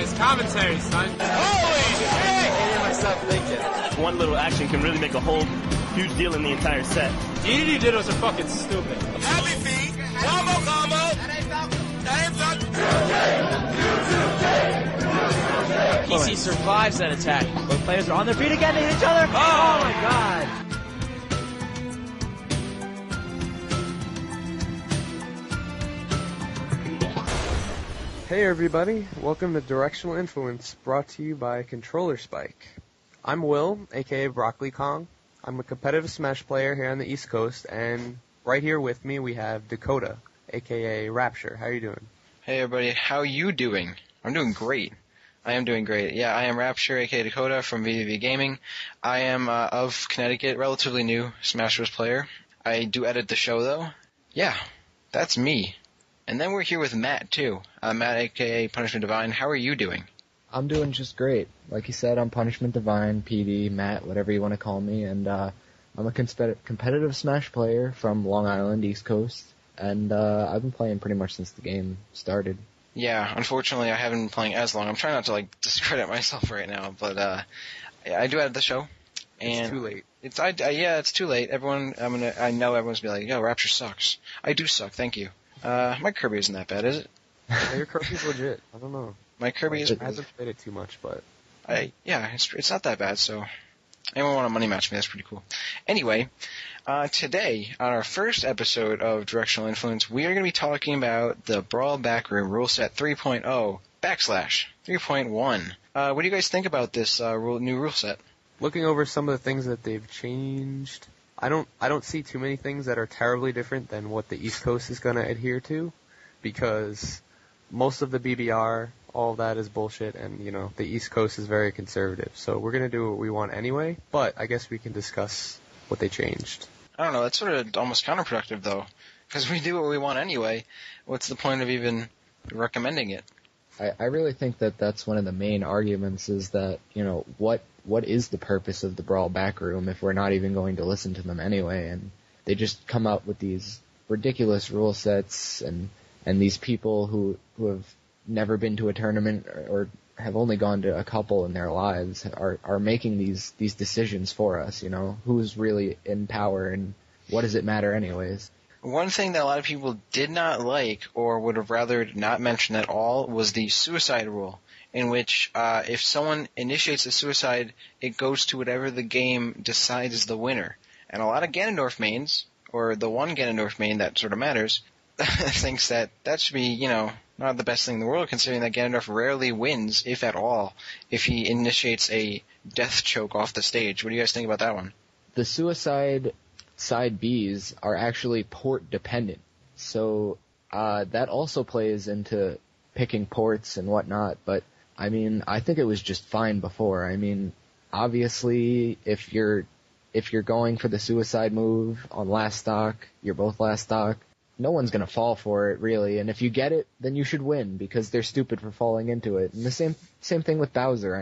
this commentary, son. Holy shit! I hear myself thinking. One little action can really make a whole huge deal in the entire set. DDD dittos are fucking stupid. Happy feet, combo combo. That ain't PC survives that attack. Both players are on their feet again to hit each other. Oh my god. Hey everybody, welcome to Directional Influence, brought to you by Controller Spike. I'm Will, aka Broccoli Kong. I'm a competitive Smash player here on the East Coast, and right here with me we have Dakota, aka Rapture. How are you doing? Hey everybody, how you doing? I'm doing great. I am doing great. Yeah, I am Rapture, aka Dakota from VVV Gaming. I am of Connecticut, relatively new Smash Bros. Player. I do edit the show though. Yeah, that's me. And then we're here with Matt, too. Matt, a.k.a. Punishment Divine. How are you doing? I'm doing just great. Like you said, I'm Punishment Divine, PD, Matt, whatever you want to call me. And I'm a competitive Smash player from Long Island, East Coast. And I've been playing pretty much since the game started. Yeah, unfortunately, I haven't been playing as long. I'm trying not to, discredit myself right now. But I do edit the show. And it's too late. It's too late. I know everyone's going to be like, yo, Rapture sucks. I do suck, thank you. My Kirby isn't that bad, is it? Yeah, your Kirby's legit. I don't know. My Kirby is... I haven't played it too much, but... it's not that bad, so... Anyone want to money match me, that's pretty cool. Anyway, today, on our first episode of Directional Influence, we are going to be talking about the Brawl Backroom Ruleset 3.0 / 3.1. What do you guys think about this new rule set? Looking over some of the things that they've changed... I don't see too many things that are terribly different than what the East Coast is going to adhere to, because most of the BBR, all of that is bullshit, and, the East Coast is very conservative. So we're going to do what we want anyway, but I guess we can discuss what they changed. I don't know, that's sort of almost counterproductive, though, because we do what we want anyway. What's the point of even recommending it? I really think that that's one of the main arguments is that, what is the purpose of the Brawl Backroom if we're not even going to listen to them anyway? And they just come out with these ridiculous rule sets, and these people who have never been to a tournament or have only gone to a couple in their lives are making these decisions for us, who's really in power and what does it matter anyways? One thing that a lot of people did not like or would have rather not mentioned at all was the suicide rule, in which if someone initiates a suicide, it goes to whatever the game decides is the winner. And a lot of Ganondorf mains, or the one Ganondorf main that sort of matters, thinks that should be, not the best thing in the world, considering that Ganondorf rarely wins, if at all, if he initiates a death choke off the stage. What do you guys think about that one? The suicide side Bs are actually port dependent. So that also plays into picking ports and whatnot, but I think it was just fine before. Obviously, if you're going for the suicide move on last stock, you're both last stock, no one's going to fall for it, really. And if you get it, then you should win, because they're stupid for falling into it. And the same thing with Bowser.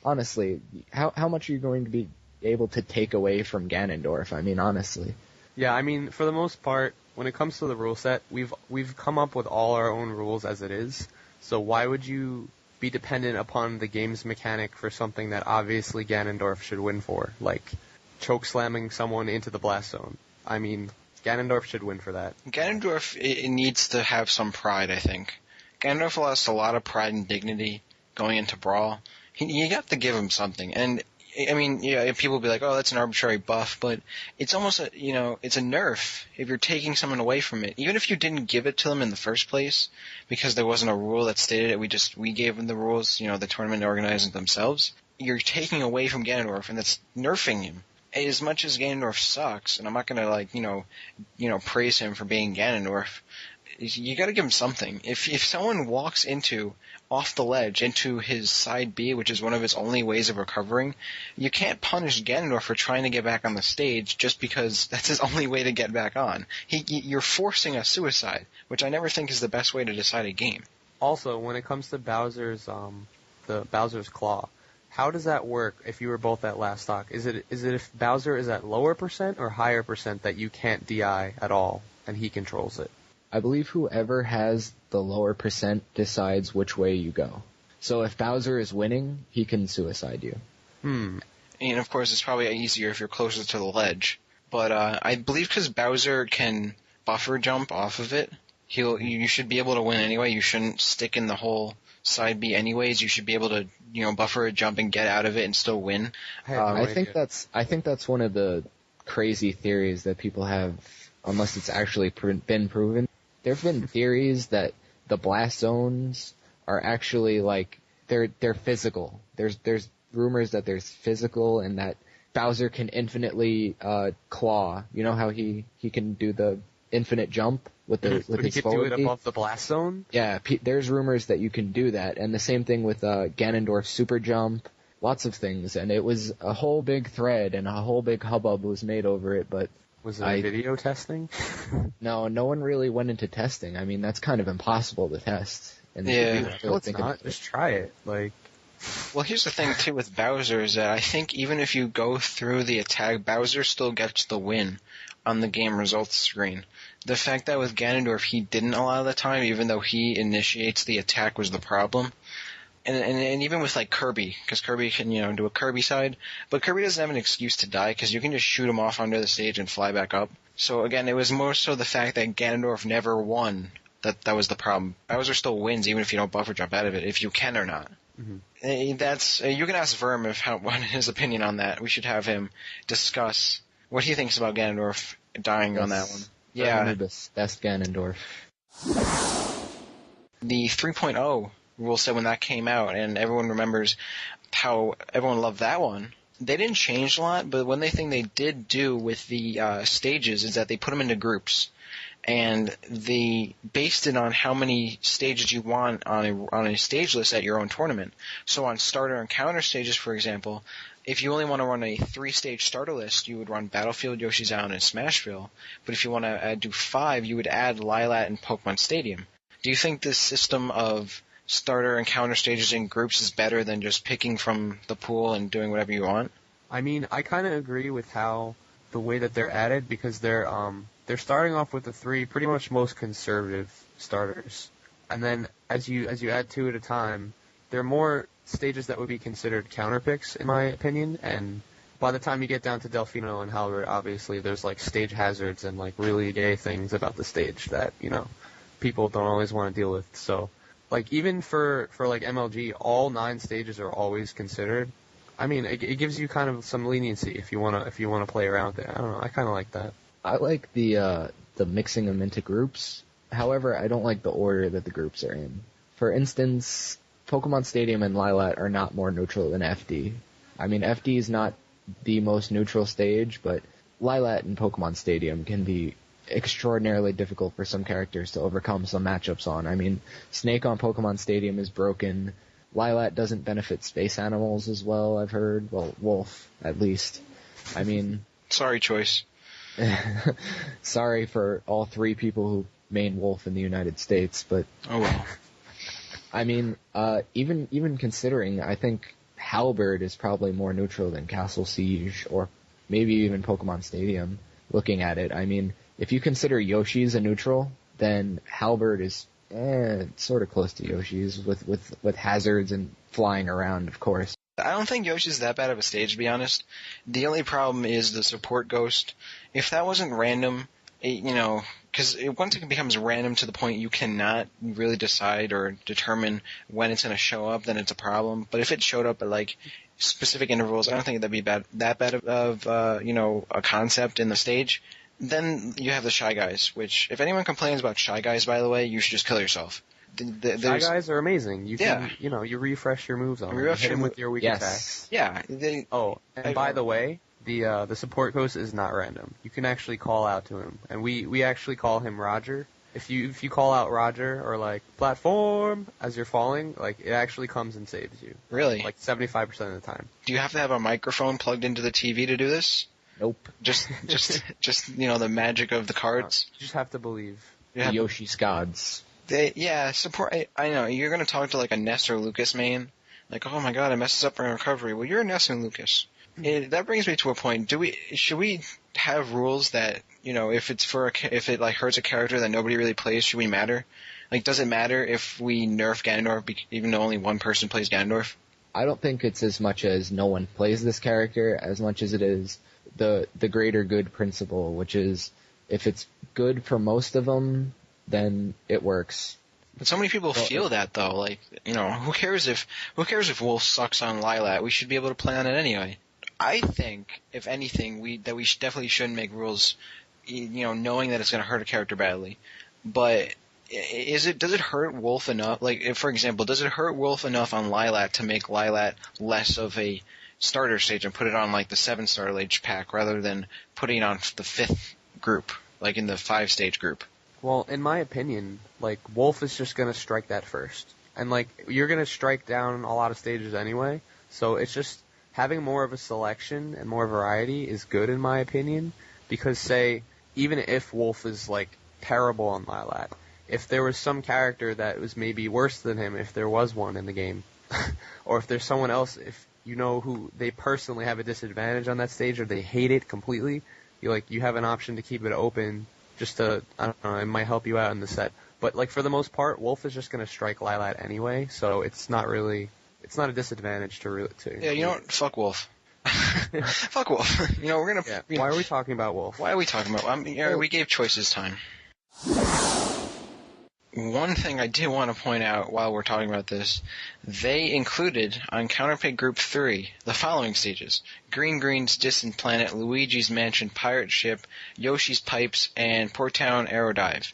Honestly, how much are you going to be able to take away from Ganondorf? Honestly. Yeah, for the most part, when it comes to the rule set, we've come up with all our own rules as it is. So why would you be dependent upon the game's mechanic for something that obviously Ganondorf should win for, like choke slamming someone into the blast zone? Ganondorf should win for that. Ganondorf it needs to have some pride, I think. Ganondorf lost a lot of pride and dignity going into Brawl. You got to give him something. And, people will be like, oh, that's an arbitrary buff, but it's almost it's a nerf if you're taking someone away from it. Even if you didn't give it to them in the first place, because there wasn't a rule that stated it, we gave them the rules, the tournament organizers themselves, you're taking away from Ganondorf, and that's nerfing him. As much as Ganondorf sucks, and I'm not gonna praise him for being Ganondorf, you gotta give him something. If someone walks off the ledge into his side B, which is one of his only ways of recovering, you can't punish Ganondorf for trying to get back on the stage just because that's his only way to get back on. You're forcing a suicide, which I never think is the best way to decide a game. Also, when it comes to Bowser's Claw, how does that work if you were both at last stock? Is it if Bowser is at lower percent or higher percent that you can't DI at all and he controls it? I believe whoever has the lower percent decides which way you go. So if Bowser is winning, he can suicide you. And of course, it's probably easier if you're closer to the ledge. But I believe because Bowser can buffer jump off of it, you should be able to win anyway. You shouldn't stick in the whole side B anyways. You should be able to, buffer a jump and get out of it and still win. I think that's one of the crazy theories that people have, unless it's actually been proven. There have been theories that the blast zones are actually like they're physical. There's rumors that there's physical and that Bowser can infinitely claw. You know how he can do the infinite jump with his he could forward do it B? above the blast zone? Yeah, there's rumors that you can do that, and the same thing with Ganondorf's super jump. Lots of things, and it was a whole big thread and a whole big hubbub was made over it, but Was it video testing? no one really went into testing. I mean, that's kind of impossible to test. And Yeah. No, it's not. Just try it. Well, here's the thing, too, with Bowser is that I think even if you go through the attack, Bowser still gets the win on the game results screen. The fact that with Ganondorf he didn't a lot of the time, even though he initiates the attack, was the problem. And even with, Kirby, because Kirby can, do a Kirby side, but Kirby doesn't have an excuse to die, because you can just shoot him off under the stage and fly back up. So, again, it was more so the fact that Ganondorf never won that was the problem. Bowser still wins, even if you don't buffer jump out of it, if you can or not. Mm-hmm. That's you can ask Verm what his opinion on that. We should have him discuss what he thinks about Ganondorf dying on that one. Yeah, best Ganondorf. The 3.0 rule set when that came out, and everyone remembers how everyone loved that one. They didn't change a lot, but one thing they did do with the stages is that they put them into groups. And they based it on how many stages you want on a stage list at your own tournament. So on starter and counter stages, for example, if you only want to run a 3-stage starter list, you would run Battlefield, Yoshi's Island, and Smashville. But if you want to do 5, you would add Lilat and Pokemon Stadium. Do you think this system of starter and counter stages in groups is better than just picking from the pool and doing whatever you want? I mean, I kind of agree with the way that they're added, because they're starting off with the 3 pretty much most conservative starters. And then as you add 2 at a time, there are more stages that would be considered counter picks, in my opinion. And by the time you get down to Delfino and Halberd, obviously there's stage hazards and really gay things about the stage that, people don't always want to deal with. So, even for MLG, all 9 stages are always considered. I mean, it gives you kind of some leniency if you wanna play around with it. I don't know. I kind of like that. I like the mixing them into groups. However, I don't like the order that the groups are in. For instance, Pokemon Stadium and Lilat are not more neutral than FD. I mean, FD is not the most neutral stage, but Lilat and Pokemon Stadium can be extraordinarily difficult for some characters to overcome some matchups on. I mean, Snake on Pokemon Stadium is broken. Lilat doesn't benefit space animals as well, I've heard. Well, Wolf, at least. I mean... Sorry, Choice. Sorry for all 3 people who main Wolf in the United States, but... Oh, well. I mean, even considering, I think Halberd is probably more neutral than Castle Siege, or maybe even Pokemon Stadium, looking at it. I mean, if you consider Yoshi's a neutral, then Halberd is sort of close to Yoshi's, with hazards and flying around, of course. I don't think Yoshi's that bad of a stage, to be honest. The only problem is the support ghost. If that wasn't random, because once it becomes random to the point you cannot really decide or determine when it's going to show up, then it's a problem. But if it showed up at specific intervals, I don't think that'd be that bad of a concept in the stage. Then you have the Shy Guys, which if anyone complains about Shy Guys, by the way, you should just kill yourself. Shy Guys are amazing. You can, you refresh your moves on them. You hit them with your weak attacks. Yeah. And by the way, the support ghost is not random. You can actually call out to him, and we actually call him Roger. If you call out Roger or platform as you're falling, it actually comes and saves you. Really? 75% of the time. Do you have to have a microphone plugged into the TV to do this? Nope. Just the magic of the cards. You just have to believe. The Yoshi's gods. Support. I know you're gonna talk to a Ness or Lucas main, oh my god, it messes up my recovery. Well, you're a Ness and Lucas. That brings me to a point. Should we have rules that if it hurts a character that nobody really plays, should we matter? Like, does it matter if we nerf Ganondorf even though only one person plays Ganondorf? I don't think it's as much as no one plays this character as much as it is the greater good principle, which is if it's good for most of them, then it works. But so many people feel that though. Like, who cares if Wolf sucks on Lilat? We should be able to play on it anyway. I think, if anything, that we definitely shouldn't make rules, knowing that it's going to hurt a character badly. But does it hurt Wolf enough? Like, for example, does it hurt Wolf enough on Lilat to make Lilat less of a starter stage and put it on like the 7-star stage pack rather than putting it on the 5th group, like in the 5-stage group? Well, in my opinion, like, Wolf is just going to strike that first. And, like, you're going to strike down a lot of stages anyway, so it's just having more of a selection and more variety is good in my opinion, because, say, even if Wolf is, like, terrible on Lilat, if there was some character that was maybe worse than him, if there was one in the game, or if there's someone else, if you know who they personally have a disadvantage on that stage or they hate it completely, you have an option to keep it open just to, I don't know, it might help you out in the set. But, like, for the most part, Wolf is just going to strike Lilat anyway, so it's not a disadvantage to Yeah, you know what? Fuck Wolf. Fuck Wolf. We're going to... Yeah. Why are we talking about Wolf? Why are we talking about... we gave choices time. One thing I did want to point out while we're talking about this, they included on Counterpick Group 3 the following stages: Green's Distant Planet, Luigi's Mansion, Pirate Ship, Yoshi's Pipes, and Port Town Aerodive.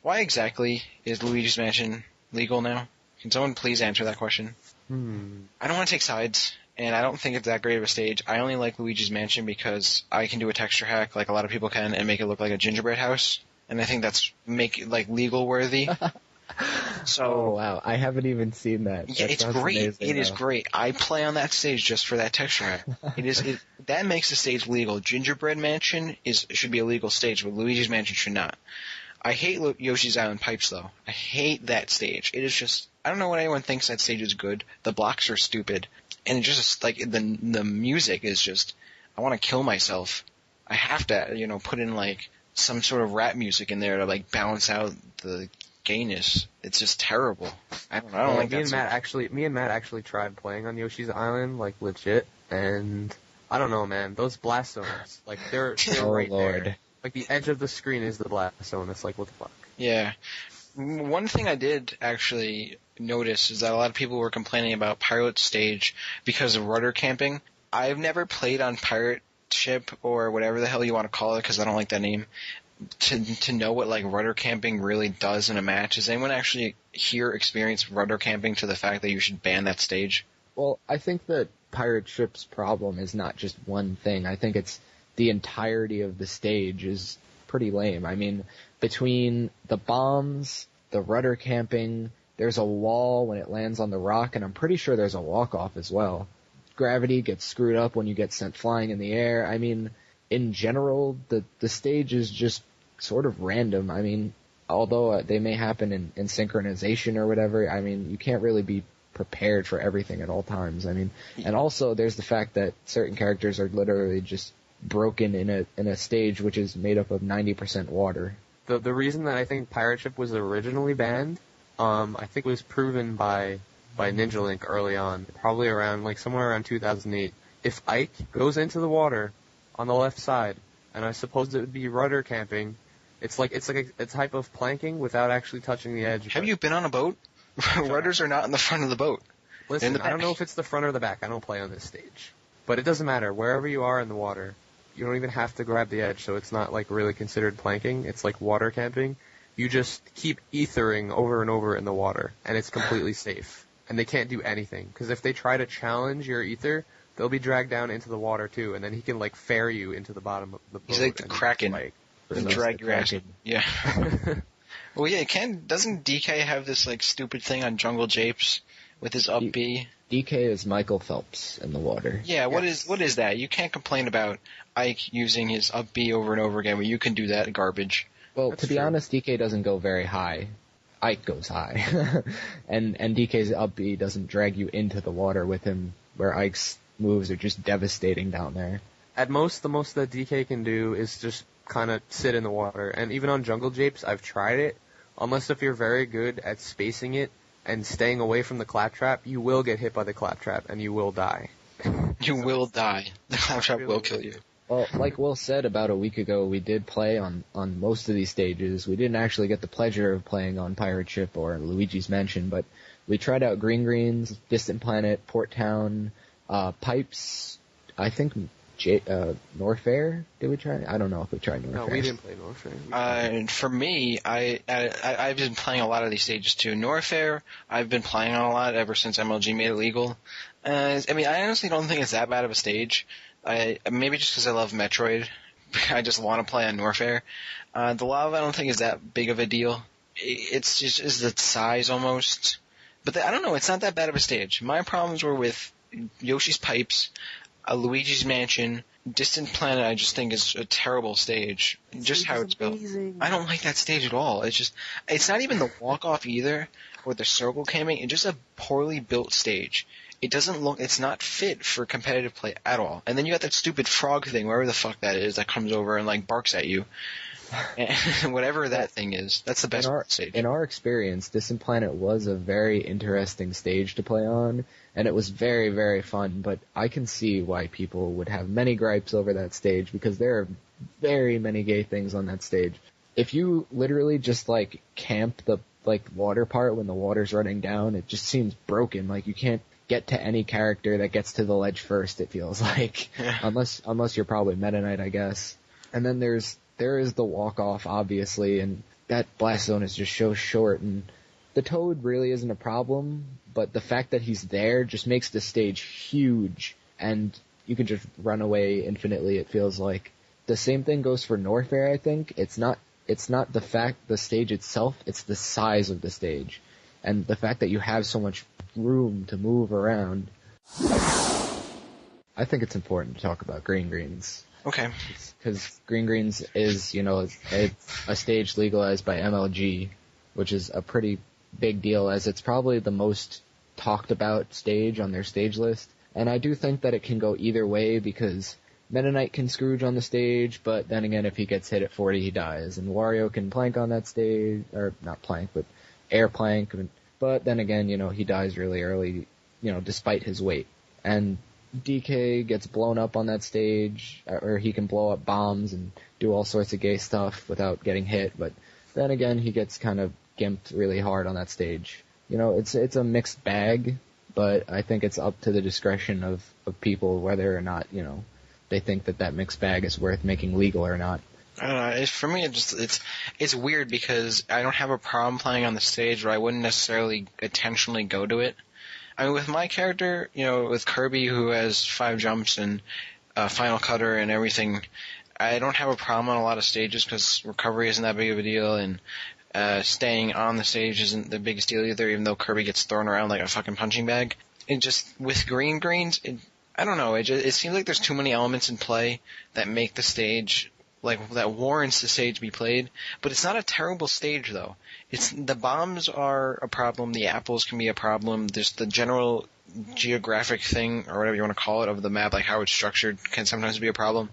Why exactly is Luigi's Mansion legal now? Can someone please answer that question? I don't want to take sides, and I don't think it's that great of a stage. I only like Luigi's Mansion because I can do a texture hack like a lot of people can and make it look like a gingerbread house. And I think that's legal worthy. So, oh wow, I haven't even seen that. Yeah, it's great. It is great. I play on that stage just for that texture hack. That makes the stage legal. Gingerbread Mansion should be a legal stage, but Luigi's Mansion should not. I hate Yoshi's Island Pipes though. I hate that stage. It is just, I don't know what anyone thinks that stage is good. The blocks are stupid, and it just like the music is just, I want to kill myself. I have to put in like some sort of rap music in there to like balance out the gayness. It's just terrible. I don't like that. Me and Matt actually tried playing on Yoshi's Island, like legit, and I don't know, man. Those blast zones, like they're right Lord. there. Like the edge of the screen is the blast zone. It's like, what the fuck? Yeah. One thing I did actually notice is that a lot of people were complaining about Pirate Stage because of rudder camping. I've never played on Pirate Ship or whatever the hell you want to call it, because I don't like that name, to know what like rudder camping really does in a match. Has anyone actually here experienced rudder camping to the fact that you should ban that stage? Well, I think that Pirate Ship's problem is not just one thing. I think it's the entirety of the stage is pretty lame. I mean, between the bombs, the rudder camping, there's a wall when it lands on the rock, and I'm pretty sure there's a walk-off as well. Gravity gets screwed up when you get sent flying in the air. I mean, in general, the stage is just sort of random. I mean, although they may happen in synchronization or whatever, I mean, you can't really be prepared for everything at all times. I mean, and also there's the fact that certain characters are literally just broken in a stage which is made up of 90% water. The reason that I think Pirate Ship was originally banned, I think was proven by Ninja Link early on, probably around somewhere around 2008. If Ike goes into the water on the left side, and I suppose it would be rudder camping, it's like a type of planking without actually touching the edge. Have you been on a boat? Rudders are not in the front of the boat. Listen, I don't know if it's the front or the back. I don't play on this stage. But it doesn't matter. Wherever you are in the water, you don't even have to grab the edge, so it's not really considered planking. It's like water camping. You just keep ethering over and over in the water, and it's completely safe. And they can't do anything, because if they try to challenge your ether, they'll be dragged down into the water too, and then he can ferry you into the bottom of the boat. He's like the Kraken. Drag your ass. Yeah. Well, yeah, doesn't DK have this stupid thing on Jungle Japes with his up B? DK is Michael Phelps in the water. Yeah, what is that? You can't complain about Ike using his up B over and over again, but you can do that garbage. Well, to be honest, DK doesn't go very high. Ike goes high. and DK's up B doesn't drag you into the water with him, where Ike's moves are just devastating down there. At most, the most that DK can do is just kind of sit in the water. And even on Jungle Japes, I've tried it, unless if you're very good at spacing it and staying away from the claptrap, you will get hit by the claptrap and you will die. You will die. The claptrap will kill you. Well, like Will said about a week ago, we did play on most of these stages. We didn't actually get the pleasure of playing on Pirate Ship or Luigi's Mansion, but we tried out Green Greens, Distant Planet, Port Town, Pipes, I think Norfair. Did we try? I don't know if we tried Norfair. No, we didn't play Norfair. For me, I've been playing a lot of these stages too. Norfair, I've been playing on a lot ever since MLG made it legal. I mean, I honestly don't think it's that bad of a stage. Maybe just because I love Metroid, I just want to play on Norfair. The lava I don't think is that big of a deal. It's just is the size almost. But I don't know, it's not that bad of a stage. My problems were with Yoshi's Pipes, Luigi's Mansion, Distant Planet I just think is a terrible stage. Just how it's built. I don't like that stage at all. It's not even the walk-off either, or the circle camming. It's just a poorly built stage. It's not fit for competitive play at all. And then you got that stupid frog thing, wherever the fuck that is, that comes over and like barks at you. And whatever that thing is, that's the best stage. In our experience, Distant Planet was a very interesting stage to play on, and it was very, very fun, but I can see why people would have many gripes over that stage, because there are very many gay things on that stage. If you literally just like camp the like water part when the water's running down, it just seems broken. Like you can't get to any character that gets to the ledge first, it feels like. Unless you're probably Meta Knight, I guess. And then there is the walk-off, obviously, and that blast zone is just so short, and the Toad really isn't a problem, but the fact that he's there just makes the stage huge, and you can just run away infinitely, it feels like. The same thing goes for Norfair, I think. It's not the stage itself, it's the size of the stage. And the fact that you have so much room to move around. I think it's important to talk about Green Greens. Okay. Because Green Greens is, a stage legalized by MLG, which is a pretty big deal, as it's probably the most talked about stage on their stage list. And I do think that it can go either way, because Meta Knight can Scrooge on the stage, but then again, if he gets hit at 40, he dies. And Wario can plank on that stage, or not plank, but air plank, but then again, he dies really early, despite his weight. And DK gets blown up on that stage, or he can blow up bombs and do all sorts of gay stuff without getting hit, but then again, he gets kind of gimped really hard on that stage. It's a mixed bag, but I think it's up to the discretion of people whether or not, they think that mixed bag is worth making legal or not. I don't know. For me, it's weird because I don't have a problem playing on the stage, but I wouldn't necessarily intentionally go to it. I mean, with my character, with Kirby, who has 5 jumps and Final Cutter and everything, I don't have a problem on a lot of stages because recovery isn't that big of a deal, and staying on the stage isn't the biggest deal either, even though Kirby gets thrown around like a fucking punching bag. And just with Green Greens, I don't know. It seems like there's too many elements in play that make the stage, like, that warrants the stage be played. But it's not a terrible stage, though. The bombs are a problem. The apples can be a problem. There's the general geographic thing, or whatever you want to call it, of the map, like how it's structured, can sometimes be a problem.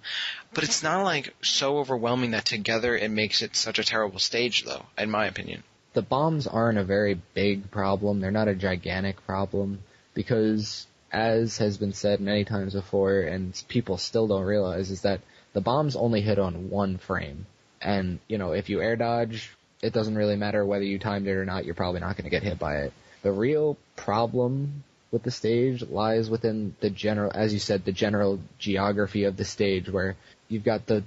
But it's not, like, so overwhelming that together it makes it such a terrible stage, though, in my opinion. The bombs aren't a very big problem. They're not a gigantic problem, because, as has been said many times before, and people still don't realize, is that the bombs only hit on one frame. And, if you air dodge, it doesn't really matter whether you timed it or not, you're probably not going to get hit by it. The real problem with the stage lies within the general, as you said, the general geography of the stage, where you've got the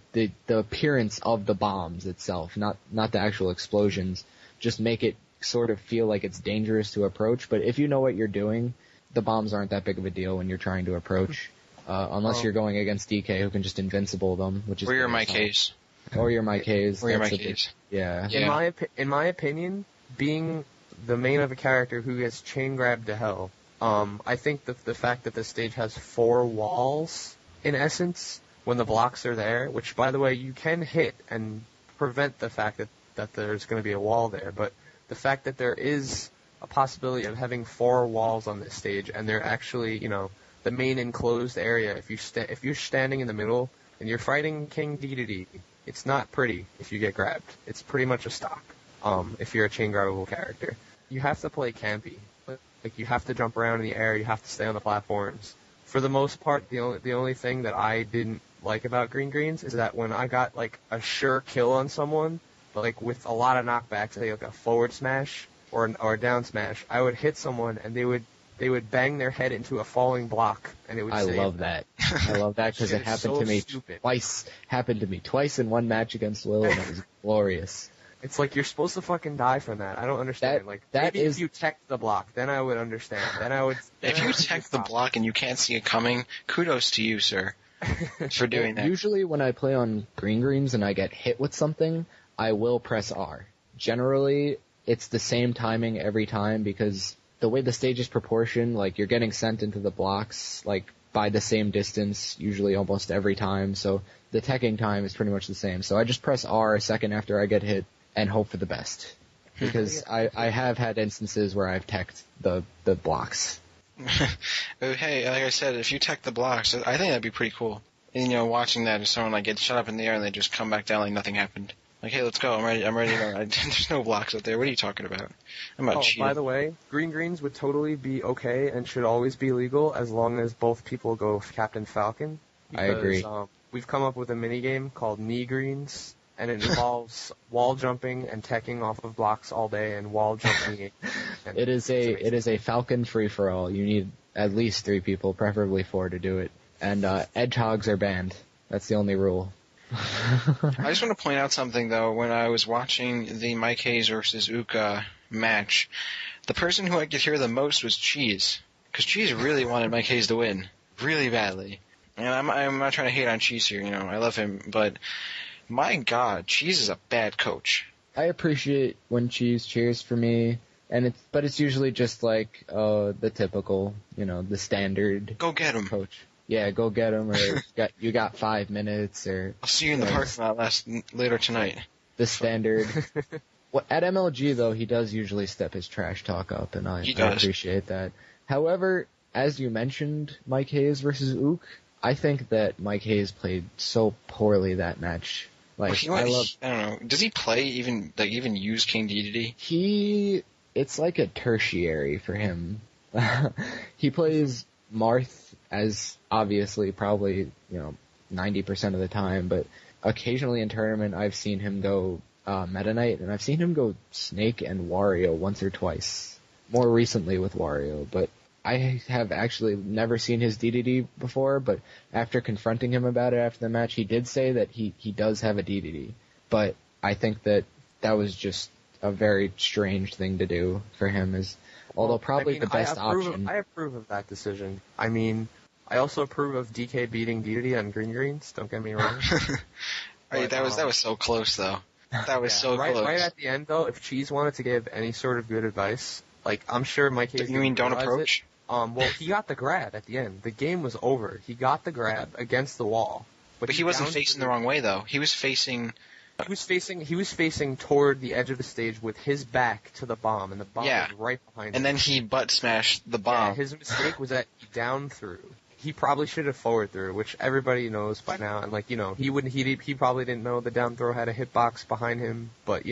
appearance of the bombs itself, not the actual explosions. Just make it sort of feel like it's dangerous to approach, but if you know what you're doing, the bombs aren't that big of a deal when you're trying to approach. Unless you're going against DK, who can just invincible them, which is... Or you're my case. Or you're my case. Or you're my case. Yeah. In my opinion, being the main of a character who gets chain grabbed to hell, I think the fact that the stage has 4 walls, in essence, when the blocks are there, which, by the way, you can hit and prevent the fact that there's going to be a wall there, but the fact that there is a possibility of having 4 walls on this stage, and they're actually, the main enclosed area, if you're standing in the middle and you're fighting King Dedede, it's not pretty if you get grabbed. It's pretty much a stock. if you're a chain grabbable character. You have to play campy. Like, you have to jump around in the air, you have to stay on the platforms. For the most part, the only thing that I didn't like about Green Greens is that when I got, like, a sure kill on someone, like, with a lot of knockbacks, say, like, a forward smash or a down smash, I would hit someone and they would bang their head into a falling block, and it would I save love them. that. I love that because Shit it is happened so to me stupid. twice. Happened to me twice in one match against Will, and it was glorious. It's like you're supposed to fucking die from that. I don't understand. That Maybe is- if you tech the block, then I would understand. Then I would. If you tech the block and you can't see it coming, kudos to you, sir, for doing that. Usually when I play on Greens and I get hit with something, I will press R. Generally, it's the same timing every time because the way the stage is proportioned, like, you're getting sent into the blocks, like, by the same distance, usually almost every time, so the teching time is pretty much the same. So I just press R a second after I get hit and hope for the best. Because I have had instances where I've teched the blocks. Hey, like I said, if you tech the blocks, I think that'd be pretty cool. And, watching that, if someone, like, gets shot up in the air and they just come back down like nothing happened. Like, hey, let's go, I'm ready to go. There's no blocks up there, what are you talking about? I'm not cheating. By the way, Green Greens would totally be okay and should always be legal as long as both people go Captain Falcon. I agree. We've come up with a minigame called Knee Greens, and it involves wall jumping and teching off of blocks all day and wall jumping. It is a Falcon free-for-all. You need at least 3 people, preferably 4 to do it. And edgehogs are banned. That's the only rule. I just want to point out something, though. When I was watching the Mike Hayes versus Uka match, the person who I could hear the most was Cheese. Because Cheese really wanted Mike Hayes to win. Really badly. And I'm not trying to hate on Cheese here, I love him, but my God, Cheese is a bad coach. I appreciate when Cheese cheers for me, but it's usually just like the typical, the standard. Go get him. Coach. Yeah, go get him, or you got 5 minutes, or I'll see you in the parking lot later tonight. The standard. At MLG though, he does usually step his trash talk up, and I appreciate that. However, as you mentioned, Mike Hayes versus Ook, I think that Mike Hayes played so poorly that match. Like, I don't know. Does he play even use King Dedede? It's like a tertiary for him. He plays Marth as obviously probably, 90% of the time, but occasionally in tournament I've seen him go Meta Knight, and I've seen him go Snake and Wario once or twice. More recently with Wario, but I have actually never seen his DDD before, but after confronting him about it after the match, he did say that he does have a DDD. But I think that was just a very strange thing to do for him, although probably the best option. I approve of that decision. I mean, I also approve of DK beating DDD on Green Greens, don't get me wrong. Right, that was so close, though. That was so close. Right at the end, though, if Cheese wanted to give any sort of good advice, like, I'm sure Mike Hayes... You mean don't approach? Well, he got the grab at the end. The game was over. He got the grab against the wall. But he wasn't facing the wrong way, though. He was facing toward the edge of the stage with his back to the bomb, and the bomb was right behind him. And then he butt smashed the bomb. Yeah, his mistake was that he down threw. He probably should have forward threw, which everybody knows by now. And he probably didn't know the down throw had a hitbox behind him. But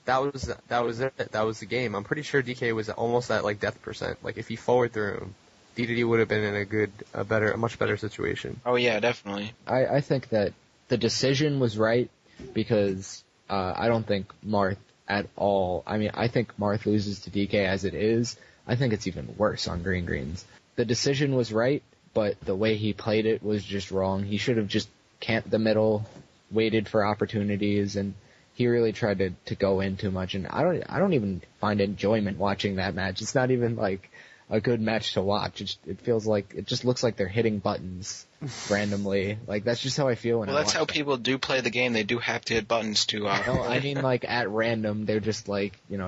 that was it. That was the game. I'm pretty sure DK was almost at death percent. Like, if he forward threw him, DDD would have been in a much better situation. Oh yeah, definitely. I think that the decision was right because I don't think Marth at all. I mean, I think Marth loses to DK as it is. I think it's even worse on Green Greens. The decision was right, but the way he played it was just wrong. He should have just camped the middle, waited for opportunities, and he really tried to go in too much. And I don't even find enjoyment watching that match. It's not even like a good match to watch. It feels like it just looks like they're hitting buttons randomly. Like, that's just how I feel when I watch that's how people do play the game. They do have to hit buttons to. No, I mean, like, at random, they're just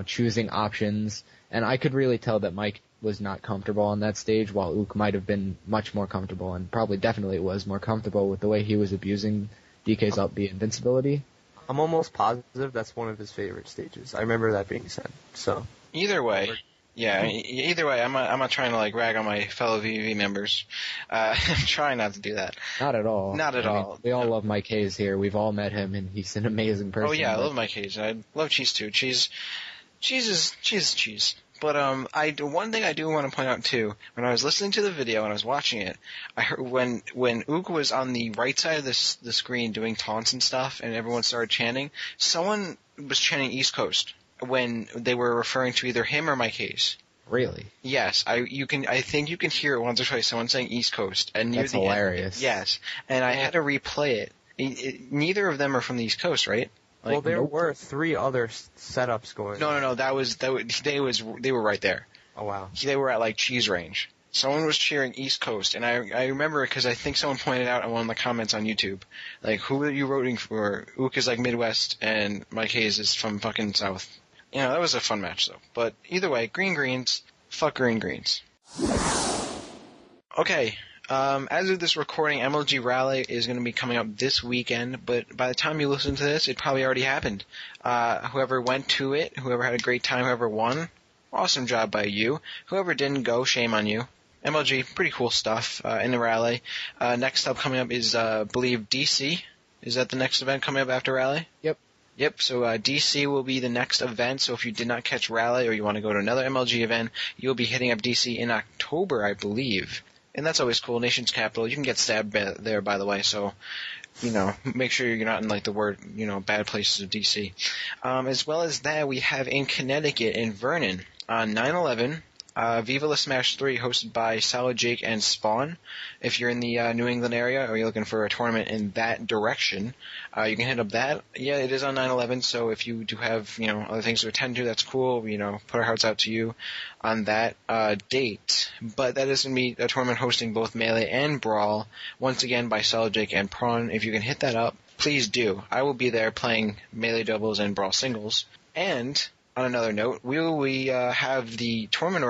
choosing options. And I could really tell that Mike was not comfortable on that stage, while Ook might have been much more comfortable, and probably definitely was more comfortable with the way he was abusing DK's up B invincibility. I'm almost positive that's one of his favorite stages. I remember that being said. So either way, Yeah, either way, I'm not trying to like rag on my fellow VV members. I'm trying not to do that. Not at all. Not at all. We all love Mike Hayes here. We've all met him, and he's an amazing person. Oh yeah, I but- love Mike Hayes. I love Cheese too. Cheese is cheese. But one thing I do want to point out too, when I was listening to the video and I was watching it, I heard when Ook was on the right side of the screen doing taunts and stuff, and everyone started chanting, someone was chanting East Coast when they were referring to either him or Mike Hayes. Really? Yes, I think you can hear it once or twice. Someone saying East Coast, and near That's the hilarious. End, yes, and I had to replay it. Neither of them are from the East Coast, right? Well, there were 3 other setups going. No. They were right there. Oh wow. They were at like cheese range. Someone was cheering East Coast, and I remember it because I think someone pointed out in one of the comments on YouTube, like, who are you voting for? Ook is like Midwest, and Mike Hayes is from fucking South. You know, that was a fun match though. But either way, green greens, fuck green greens. Okay. As of this recording, MLG Rally is going to be coming up this weekend, but by the time you listen to this, it probably already happened. Whoever went to it, whoever had a great time, whoever won, awesome job by you. Whoever didn't go, shame on you. MLG, pretty cool stuff in the Rally. Next up coming up is, I believe, DC. Is that the next event coming up after Rally? Yep, so DC will be the next event, so if you did not catch Rally or you want to go to another MLG event, you'll be hitting up DC in October, I believe. And that's always cool. Nation's capital. You can get stabbed there, by the way. So, make sure you're not in like the bad places of DC. As well as that, we have in Connecticut, in Vernon, on 9/11, Viva La Smash 3, hosted by Solid Jake and Spawn. If you're in the New England area or you're looking for a tournament in that direction, you can hit up that. Yeah, it is on 9/11, so if you do have, other things to attend to, that's cool. Put our hearts out to you on that date. But that is going to be a tournament hosting both Melee and Brawl, once again by Solid Jake and Prawn. If you can hit that up, please do. I will be there playing Melee doubles and Brawl singles. And on another note, we have the tournament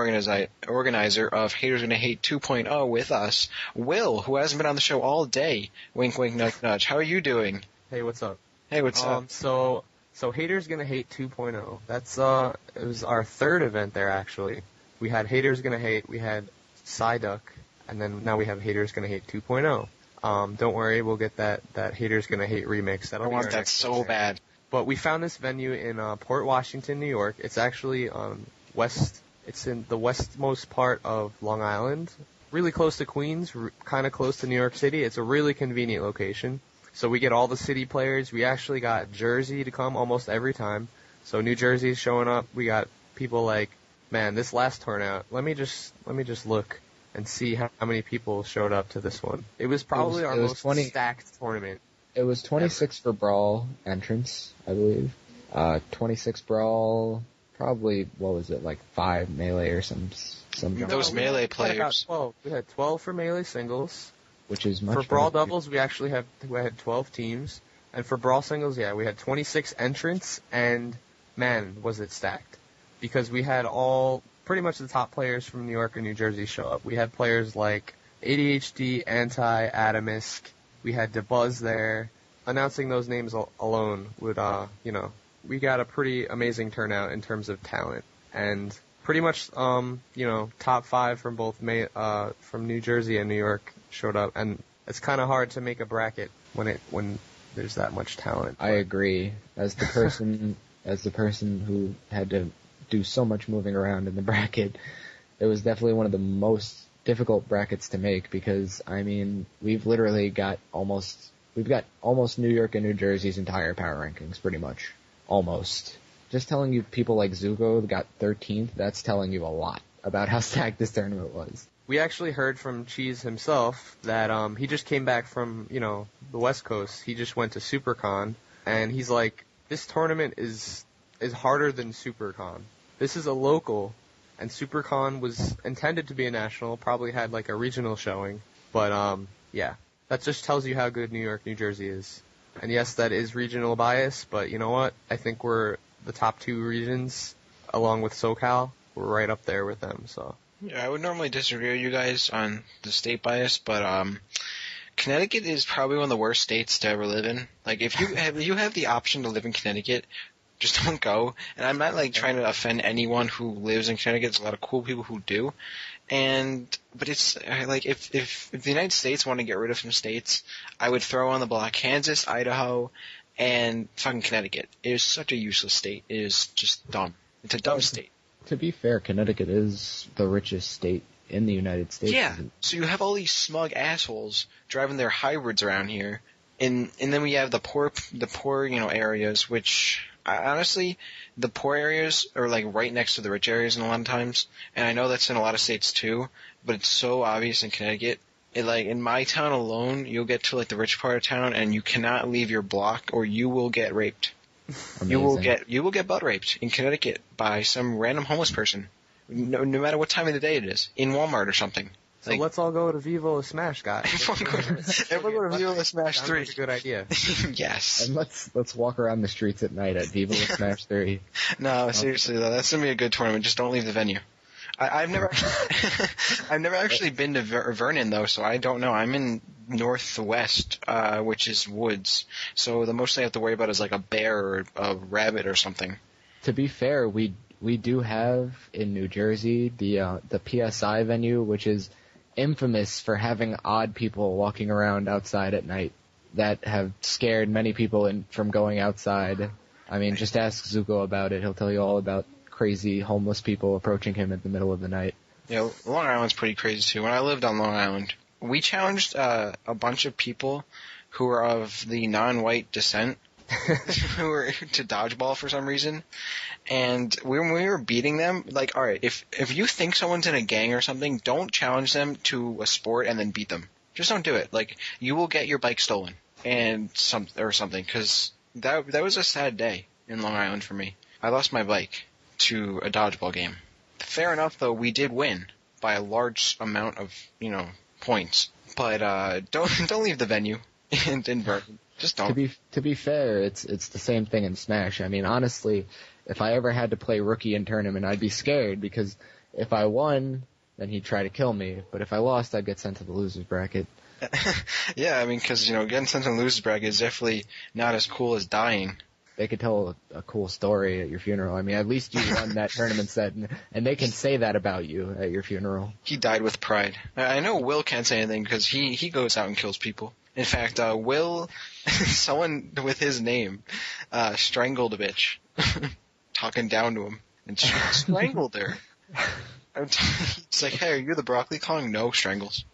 organizer of Haters Gonna Hate 2.0 with us, Will, who hasn't been on the show all day. Wink, wink, nudge, nudge. How are you doing? Hey, what's up? Hey, what's up? So Haters Gonna Hate 2.0. That's it was our 3rd event there actually. We had Haters Gonna Hate, we had Psyduck, and then now we have Haters Gonna Hate 2.0. Don't worry, we'll get that Haters Gonna Hate remix. I want that so bad. But we found this venue in Port Washington, New York. It's actually it's in the westmost part of Long Island, really close to Queens, kind of close to New York City. It's a really convenient location. So we get all the city players. We actually got Jersey to come almost every time. So New Jersey's showing up. We got people like, man, this last turnout. Let me just look and see how many people showed up to this one. It was probably our most stacked tournament. It was 26 for Brawl entrance, I believe. 26 Brawl, probably, what was it, like 5 Melee or some jump. Those Melee players. We had 12 for Melee singles. Which is much For Brawl better. doubles, we had 12 teams. And for Brawl singles, we had 26 entrants, and man, was it stacked. Because we had pretty much the top players from New York and New Jersey show up. We had players like ADHD, Anti, Atomisk. We had DeBuzz there. Announcing those names alone would, we got a pretty amazing turnout in terms of talent. And pretty much, top 5 from both from New Jersey and New York showed up. And it's kind of hard to make a bracket when there's that much talent. I agree. As the person who had to do so much moving around in the bracket, it was definitely one of the most difficult brackets to make because, we've literally got almost New York and New Jersey's entire power rankings, pretty much. Almost. Just telling you people like Zuko got 13th, that's telling you a lot about how stacked this tournament was. We actually heard from Cheese himself that he just came back from, the West Coast. He just went to SuperCon, and he's like, this tournament is harder than SuperCon. This is a local, and SuperCon was intended to be a national, probably had like a regional showing, but that just tells you how good New York, New Jersey is. And yes, that is regional bias, but you know what? I think we're the top 2 regions, along with SoCal. We're right up there with them, so. Yeah, I would normally disagree with you guys on the state bias, but Connecticut is probably one of the worst states to ever live in. Like, if you have the option to live in Connecticut, Just don't go. And I'm not like trying to offend anyone who lives in Connecticut. There's a lot of cool people who do. But it's like if the United States want to get rid of some states, I would throw on the block Kansas, Idaho, and fucking Connecticut. It is such a useless state. It is just dumb. It's a dumb state. To be fair, Connecticut is the richest state in the United States. Yeah. So you have all these smug assholes driving their hybrids around here, and then we have the poor areas, which honestly, the poor areas are like right next to the rich areas in a lot of times, and I know that's in a lot of states too, but it's so obvious in Connecticut. Like in my town alone, you'll get to like the rich part of town, and you cannot leave your block, or you will get raped. Amazing. You will get butt raped in Connecticut by some random homeless person, no matter what time of the day it is, in Walmart or something. So let's all go to Vivo Smash, guys. Everyone go to Vivo Smash 3. That's a good idea. Yes. And let's walk around the streets at night at Viva Smash 3. No, seriously though, that's gonna be a good tournament. Just don't leave the venue. I've never actually been to Vernon though, so I don't know. I'm in northwest, which is woods. So the most I have to worry about is like a bear or a rabbit or something. To be fair, we do have in New Jersey the PSI venue, which is infamous for having odd people walking around outside at night that have scared many people from going outside. I mean, just ask Zuko about it. He'll tell you all about crazy homeless people approaching him in the middle of the night. Yeah, Long Island's pretty crazy too. When I lived on Long Island, we challenged a bunch of people who were of the non-white descent who were to dodgeball for some reason. And when we were beating them, like, alright, if you think someone's in a gang or something, don't challenge them to a sport and then beat them. Just don't do it. Like, you will get your bike stolen and something, because that was a sad day in Long Island for me. I lost my bike to a dodgeball game. Fair enough, though, we did win by a large amount of, points. But don't leave the venue in Bergen. Just don't. To be fair, it's the same thing in Smash. I mean, honestly, if I ever had to play rookie in tournament, I'd be scared, because if I won, then he'd try to kill me. But if I lost, I'd get sent to the losers bracket. Yeah, I mean, because getting sent to the losers bracket is definitely not as cool as dying. They could tell a cool story at your funeral. I mean, at least you won that tournament set, and they can say that about you at your funeral. He died with pride. I know Will can't say anything because he goes out and kills people. In fact, Will, someone with his name, strangled a bitch, talking down to him, and she strangled her. It's like, hey, are you the broccoli Kong? No, strangles.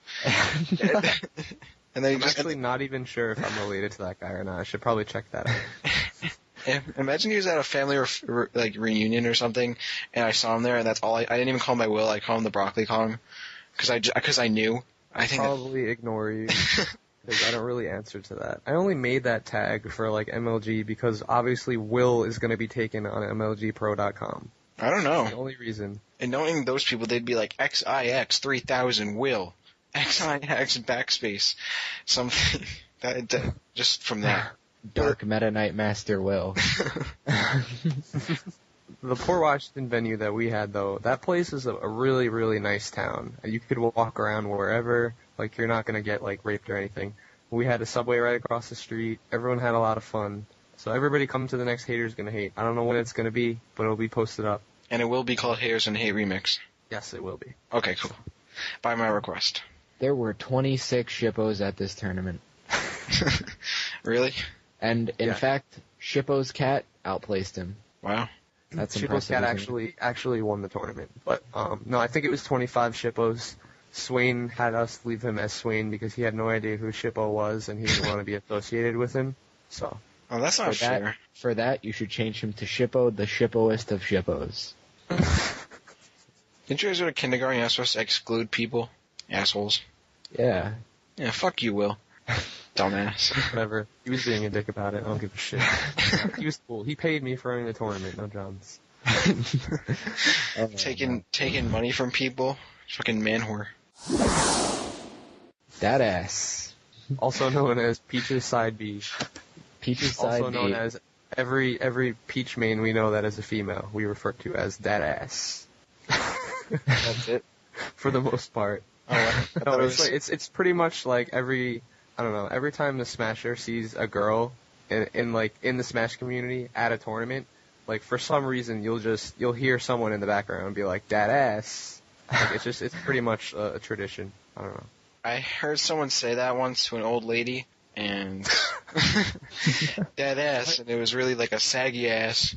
And then I'm actually not even sure if I'm related to that guy or not. I should probably check that out. Imagine he was at a family reunion or something, and I saw him there, and that's all. I didn't even call him by Will. I called him the Broccoli Kong, because I knew. I think probably ignore you, because I don't really answer to that. I only made that tag for like MLG because obviously Will is going to be taken on MLGpro.com. I don't know. That's the only reason. And knowing those people, they'd be like XIX 3000 Will, XIX backspace, something. That just from that. Dark Meta Knight Master Will. The Port Washington venue that we had, though, that place is a really, really nice town. You could walk around wherever, like, you're not going to get, like, raped or anything. We had a subway right across the street. Everyone had a lot of fun. So everybody come to the next Haters Gonna Hate. I don't know when it's going to be, but it'll be posted up. And it will be called Haters Gonna Hate Remix. Yes, it will be. Okay, cool. By my request. There were 26 Shippos at this tournament. Really? And, in fact, Shippo's cat outplaced him. Wow. That's Shippo's impressive. cat actually won the tournament. But, no, I think it was 25 Shippos. Swain had us leave him as Swain because he had no idea who Shippo was and he didn't want to be associated with him. So. Oh, that's not fair. For that, you should change him to Shippo, the Shippoest of Shippos. Didn't you guys go to kindergarten? You're not supposed to exclude people? Assholes. Yeah. Yeah, fuck you, Will. Dumbass. Whatever. He was being a dick about it. I don't give a shit. He was cool. He paid me for running the tournament, no Johns. Taking money from people. Fucking man whore. That ass. Also known as Peach's Side B. Peach's Side B. Also known as every Peach main we know that is a female. We refer to as that ass. That's it. For the most part. No, it's pretty much like every time the Smasher sees a girl in the Smash community at a tournament, like for some reason you'll hear someone in the background be like, "That ass." Like, it's pretty much a tradition. I don't know. I heard someone say that once to an old lady, and that ass, and it was really like a saggy ass.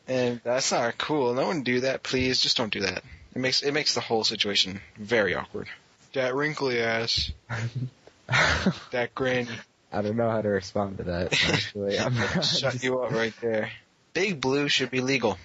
And that's not cool. No one do that, please. Just don't do that. It makes the whole situation very awkward. That wrinkly ass. That granny. I don't know how to respond to that, actually. Shut you up right there. Big Blue should be legal.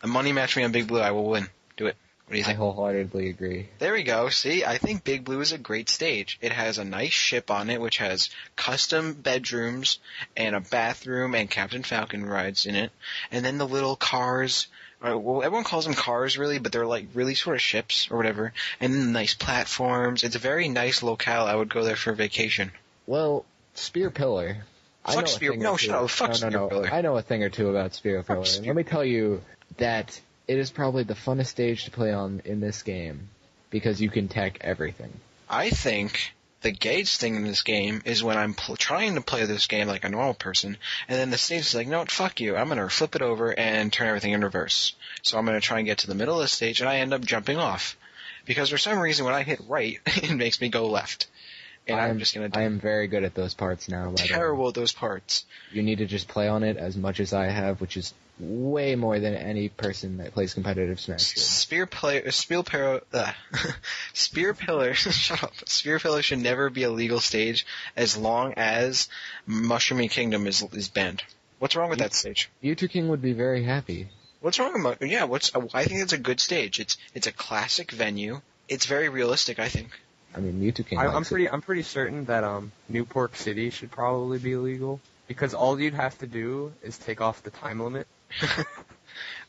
A money match me on Big Blue, I will win. Do it. What do you I think? wholeheartedly agree. There we go. See, I think Big Blue is a great stage. It has a nice ship on it, which has custom bedrooms and a bathroom and Captain Falcon rides in it. And then the little cars. Well, everyone calls them cars, really, but they're like really sort of ships or whatever. And then nice platforms. It's a very nice locale. I would go there for vacation. Well, Spear Pillar. Fuck Spear. No, shut up. Fuck Spear Pillar. I know a thing or two about Spear Pillar. Spear. Let me tell you that it is probably the funnest stage to play on in this game because you can tech everything. I think the gauge thing in this game is when I'm trying to play this game like a normal person, and then the stage is like, no, fuck you, I'm going to flip it over and turn everything in reverse. So I'm going to try and get to the middle of the stage, and I end up jumping off. Because for some reason, when I hit right, it makes me go left. And I'm just going to I am very good at those parts now. Terrible at those parts. You need to just play on it as much as I have, which is way more than any person that plays competitive Smash should. Spear Pillar, shut up. Spear Pillar should never be a legal stage as long as Mushroomy Kingdom is banned. What's wrong with that stage? Mewtwo King would be very happy. What's wrong with I think it's a good stage. It's a classic venue. It's very realistic, I think. I mean, Mewtwo King. I'm pretty certain that Newport City should probably be illegal because all you'd have to do is take off the time limit.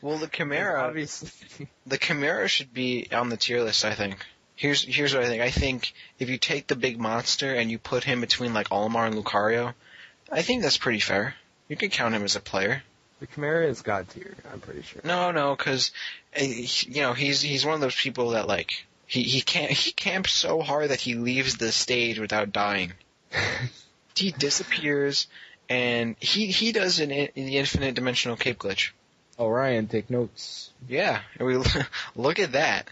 Well, the Chimera, obviously, the Chimera should be on the tier list, I think. Here's what I think. I think if you take the big monster and you put him between like Olimar and Lucario, I think that's pretty fair. You could count him as a player. The Chimera is god tier, I'm pretty sure. No, because he's one of those people that like he camps so hard that he leaves the stage without dying. He disappears, and he does the infinite dimensional cape glitch. Oh, Ryan, take notes. Yeah, look at that.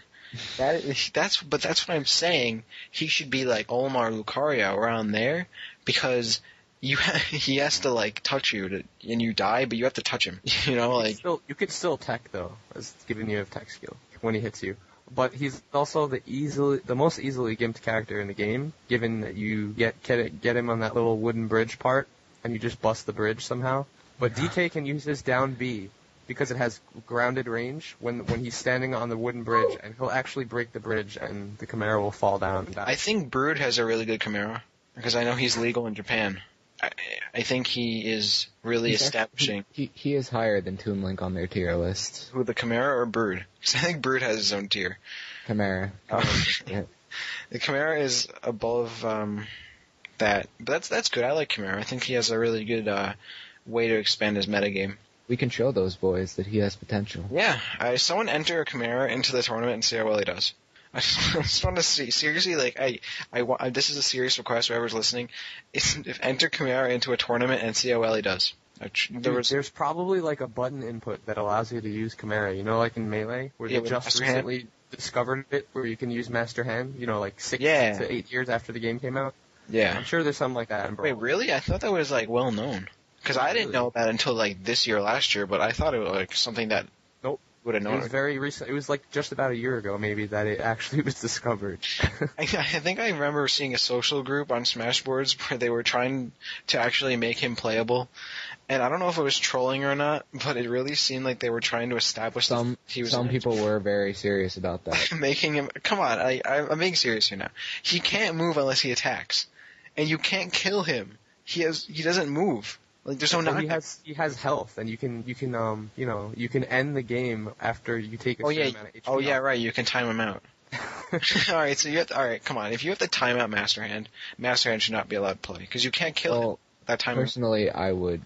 That's what I'm saying. He should be like Olimar Lucario around there because he has to like touch you and you die, but you have to touch him. You know, like you could still tech though, as giving you a tech skill when he hits you. But he's also the most easily gimped character in the game, given that you get him on that little wooden bridge part, and you just bust the bridge somehow. But DK can use his down B because it has grounded range when he's standing on the wooden bridge, and he'll actually break the bridge, and the Chimera will fall down and die. I think Brood has a really good Chimera because I know he's legal in Japan. I think he is really establishing. He is higher than Toon Link on their tier list. Who, the Chimera or Brood? Because I think Brood has his own tier. Chimera. The Chimera is above that, but that's good. I like Chimera. I think he has a really good way to expand his metagame. We can show those boys that he has potential. Yeah, someone enter a Chimera into the tournament and see how well he does. I just want to see, seriously, like, this is a serious request, whoever's listening, enter Chimera into a tournament and see how well he does. There's probably, like, a button input that allows you to use Chimera, you know, like in Melee, where they just recently discovered it, where you can use Master Hand, you know, like 6 to 8 years after the game came out. Yeah. I'm sure there's something like that in Brawl. Wait, really? I thought that was, like, well known. Because I didn't know that until, like, this year, last year, but I thought it was, like, something that would have known. It was very recent. It was like just about a year ago, maybe, that it actually was discovered. I think I remember seeing a social group on Smashboards where they were trying to actually make him playable, and I don't know if it was trolling or not, but it really seemed like they were trying to establish some people were very serious about that. Making him. Come on, I'm being serious here now. He can't move unless he attacks, and you can't kill him. He doesn't move. Like, there's no knockback. He has health, and you can end the game after you take a certain amount of HP. Oh yeah, right. You can time him out. All right, come on. If you have to time out Master Hand should not be allowed to play because you can't kill him. That time. Personally, I would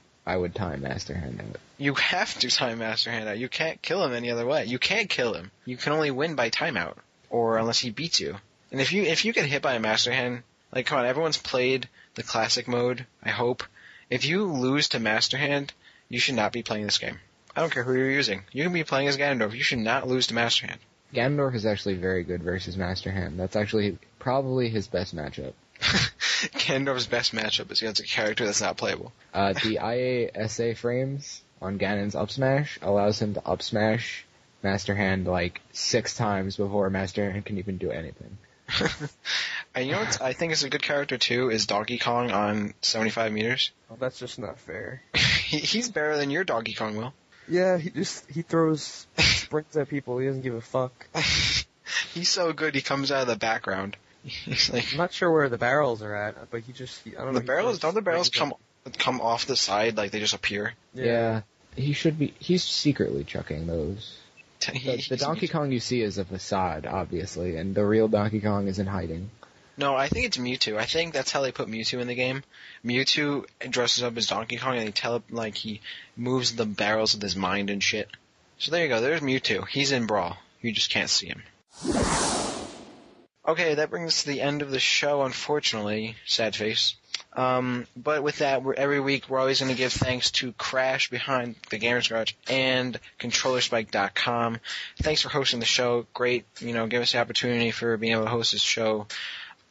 time Master Hand out. You have to time Master Hand out. You can't kill him any other way. You can't kill him. You can only win by timeout, or unless he beats you. And if you get hit by a Master Hand, like, come on, everyone's played the classic mode, I hope. If you lose to Master Hand, you should not be playing this game. I don't care who you're using. You can be playing as Ganondorf. You should not lose to Master Hand. Ganondorf is actually very good versus Master Hand. That's actually probably his best matchup. Ganondorf's best matchup is against a character that's not playable. The IASA frames on Ganon's up smash allows him to up smash Master Hand like 6 times before Master Hand can even do anything. And you know what I think is a good character too is Donkey Kong on 75 meters. Oh, that's just not fair. He's better than your Donkey Kong, Will. Yeah, he throws sprints at people. He doesn't give a fuck. He's so good. He comes out of the background. He's like, I'm not sure where the barrels are at, but I don't know. don't the barrels come off the side like they just appear? Yeah, he's secretly chucking those. The Donkey Kong you see is a facade, obviously, and the real Donkey Kong is in hiding. No, I think it's Mewtwo. I think that's how they put Mewtwo in the game. Mewtwo dresses up as Donkey Kong and he moves the barrels with his mind and shit. So there you go, there's Mewtwo. He's in Brawl. You just can't see him. Okay, that brings us to the end of the show, unfortunately. Sad face. But with that, every week we're always going to give thanks to Crash behind the Gamers Garage and ControllerSpike.com. Thanks for hosting the show. Great, give us the opportunity for being able to host this show.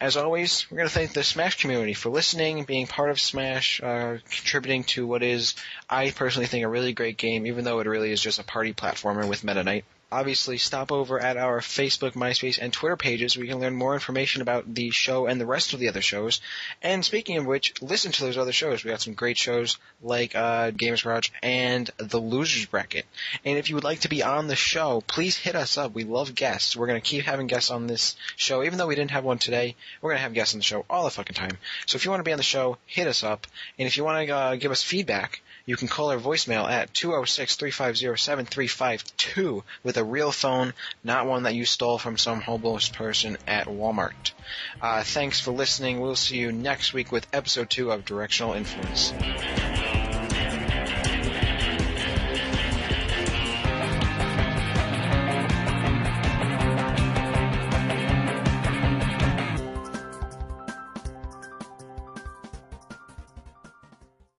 As always, we're going to thank the Smash community for listening, being part of Smash, contributing to what is, I personally think, a really great game, even though it really is just a party platformer with Meta Knight. Obviously, stop over at our Facebook, MySpace, and Twitter pages where you can learn more information about the show and the rest of the other shows. And speaking of which, listen to those other shows. We got some great shows like Gamers Garage and The Losers Bracket. And if you would like to be on the show, please hit us up. We love guests. We're going to keep having guests on this show. Even though we didn't have one today, we're going to have guests on the show all the fucking time. So if you want to be on the show, hit us up. And if you want to give us feedback, you can call our voicemail at 206-350-7352 with a real phone, not one that you stole from some homeless person at Walmart. Thanks for listening. We'll see you next week with episode 2 of Directional Influence.